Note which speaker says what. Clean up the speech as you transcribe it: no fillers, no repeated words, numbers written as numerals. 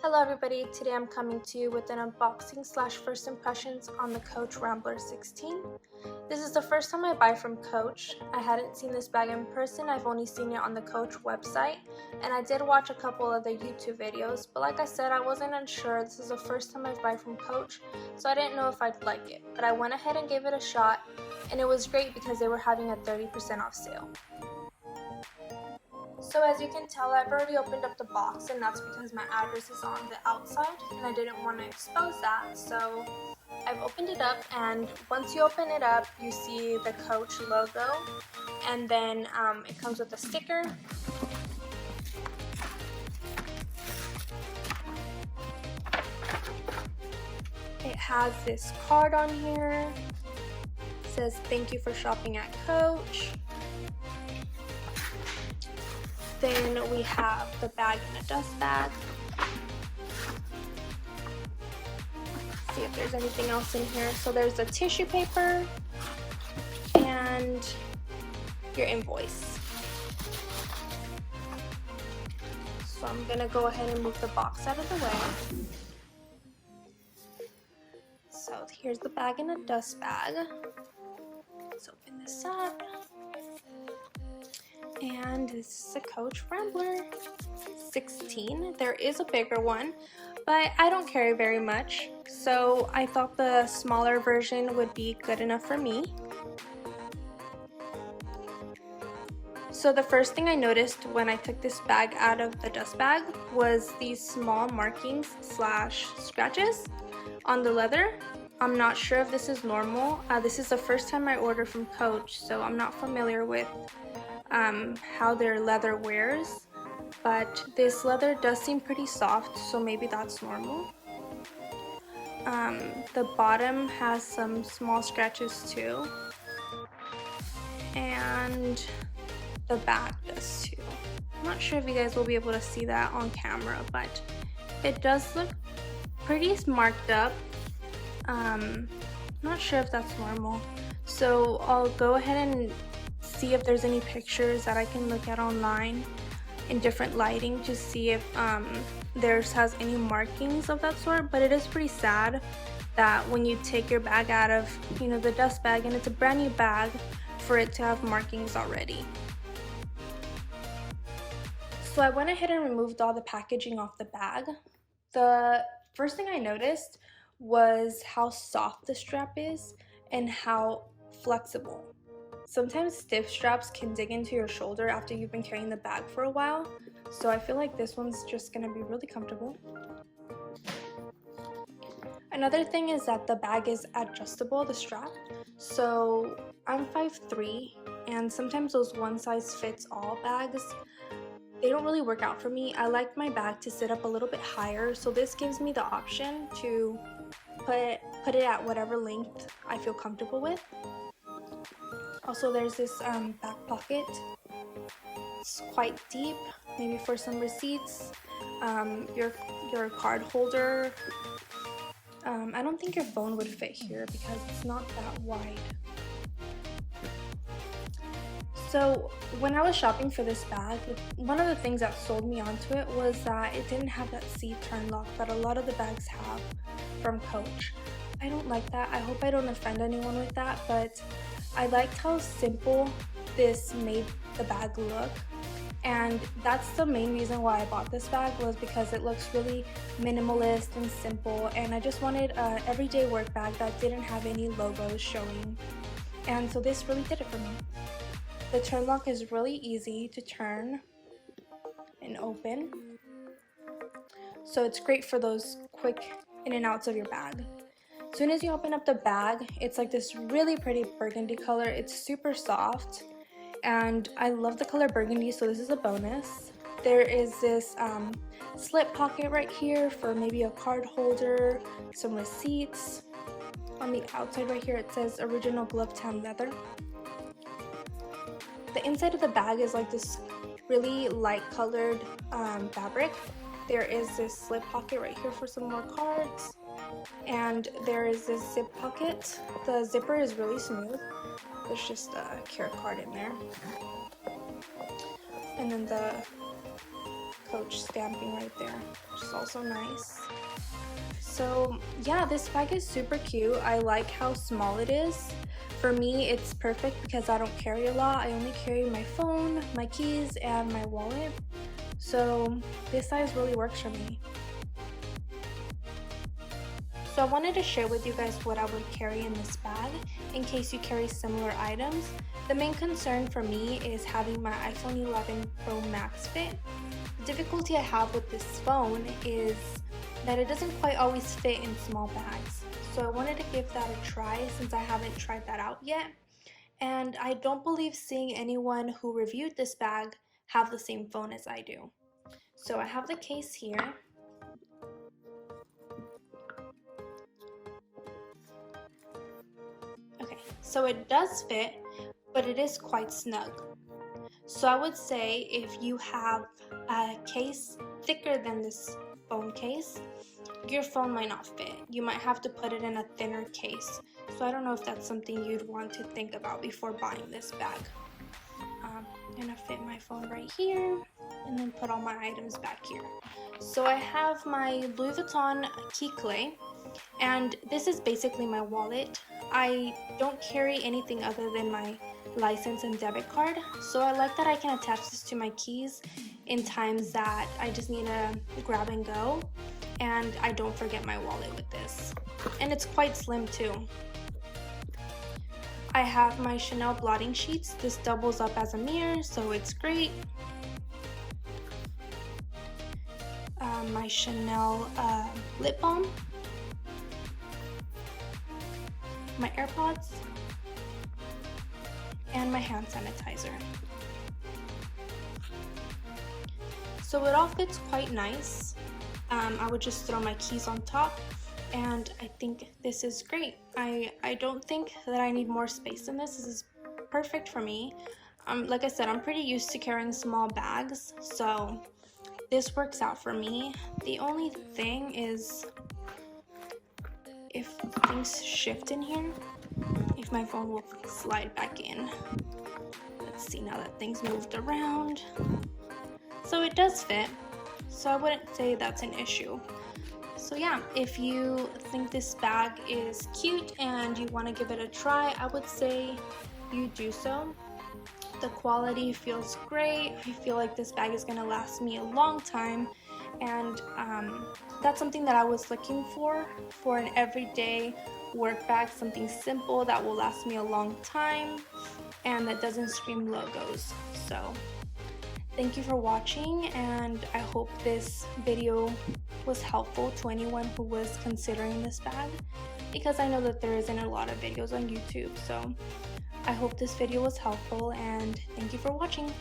Speaker 1: Hello everybody, today I'm coming to you with an unboxing / first impressions on the Coach Rambler 16. This is the first time I buy from Coach. I hadn't seen this bag in person, I've only seen it on the Coach website, and I did watch a couple of the YouTube videos, but like I said, I wasn't unsure. This is the first time I buy from Coach, so I didn't know if I'd like it, but I went ahead and gave it a shot, and it was great because they were having a 30% off sale. So as you can tell, I've already opened up the box, and that's because my address is on the outside and I didn't want to expose that. So I've opened it up, and once you open it up, you see the Coach logo, and then it comes with a sticker. It has this card on here. It says, "Thank you for shopping at Coach." Then we have the bag in a dust bag. See if there's anything else in here. So there's a tissue paper and your invoice. So I'm gonna go ahead and move the box out of the way. So here's the bag in a dust bag. Let's open this up. And this is a Coach Rambler 16. There is a bigger one, but I don't carry very much, so I thought the smaller version would be good enough for me. So the first thing I noticed when I took this bag out of the dust bag was these small markings / scratches on the leather. I'm not sure if this is normal. This is the first time I order from Coach, so I'm not familiar with how their leather wears, but this leather does seem pretty soft, so maybe that's normal. The bottom has some small scratches too, and the back does too. I'm not sure if you guys will be able to see that on camera, but it does look pretty marked up. Not sure if that's normal, so I'll go ahead and see if there's any pictures that I can look at online in different lighting to see if theirs has any markings of that sort. But it is pretty sad that when you take your bag out of the dust bag, and it's a brand new bag, for it to have markings already. So I went ahead and removed all the packaging off the bag. The first thing I noticed was how soft the strap is and how flexible. Sometimes stiff straps can dig into your shoulder after you've been carrying the bag for a while, so I feel like this one's just gonna be really comfortable. Another thing is that the bag is adjustable, the strap. So I'm 5'3", and sometimes those one size fits all bags, they don't really work out for me. I like my bag to sit up a little bit higher, so this gives me the option to put it at whatever length I feel comfortable with. Also, there's this back pocket. It's quite deep, maybe for some receipts, your card holder. I don't think your phone would fit here because it's not that wide. So when I was shopping for this bag, one of the things that sold me onto it was that it didn't have that seat turn lock that a lot of the bags have from Coach. I don't like that. I hope I don't offend anyone with that, but I liked how simple this made the bag look, and that's the main reason why I bought this bag, was because it looks really minimalist and simple, and I just wanted an everyday work bag that didn't have any logos showing, and so this really did it for me. The turn lock is really easy to turn and open, so it's great for those quick in and outs of your bag. As soon as you open up the bag, it's like this really pretty burgundy color. It's super soft, and I love the color burgundy, so this is a bonus. There is this slip pocket right here for maybe a card holder, some receipts. On the outside right here, it says original glove tan leather. The inside of the bag is like this really light colored fabric. There is this slip pocket right here for some more cards, and there is this zip pocket. The zipper is really smooth. There's just a care card in there, and then the Coach stamping right there, which is also nice. So yeah, this bag is super cute. I like how small it is. For me, it's perfect because I don't carry a lot. I only carry my phone, my keys, and my wallet. So this size really works for me. So I wanted to share with you guys what I would carry in this bag in case you carry similar items. The main concern for me is having my iPhone 11 Pro Max fit. The difficulty I have with this phone is that it doesn't quite always fit in small bags. So I wanted to give that a try since I haven't tried that out yet. And I don't believe seeing anyone who reviewed this bag have the same phone as I do. So I have the case here. Okay, so it does fit, but it is quite snug. So I would say if you have a case thicker than this phone case, your phone might not fit. You might have to put it in a thinner case. So I don't know if that's something you'd want to think about before buying this bag. I'm gonna fit my phone right here and then put all my items back here. So I have my Louis Vuitton key clay, and this is basically my wallet. I don't carry anything other than my license and debit card, so I like that I can attach this to my keys in times that I just need to grab and go, and I don't forget my wallet with this. And it's quite slim too. I have my Chanel blotting sheets. This doubles up as a mirror, so it's great. My Chanel lip balm, my AirPods, and my hand sanitizer. So it all fits quite nice. I would just throw my keys on top, and I think this is great. I don't think that I need more space in this. This is perfect for me. Like I said, I'm pretty used to carrying small bags, so this works out for me. The only thing is if things shift in here, if my phone will slide back in. Let's see now that things moved around. So it does fit, so I wouldn't say that's an issue. So yeah, if you think this bag is cute and you want to give it a try, I would say you do so. The quality feels great. I feel like this bag is going to last me a long time, and that's something that I was looking for an everyday work bag, something simple that will last me a long time and that doesn't scream logos. So thank you for watching, and I hope this video was helpful to anyone who was considering this bag, because I know that there isn't a lot of videos on YouTube. So I hope this video was helpful, and thank you for watching.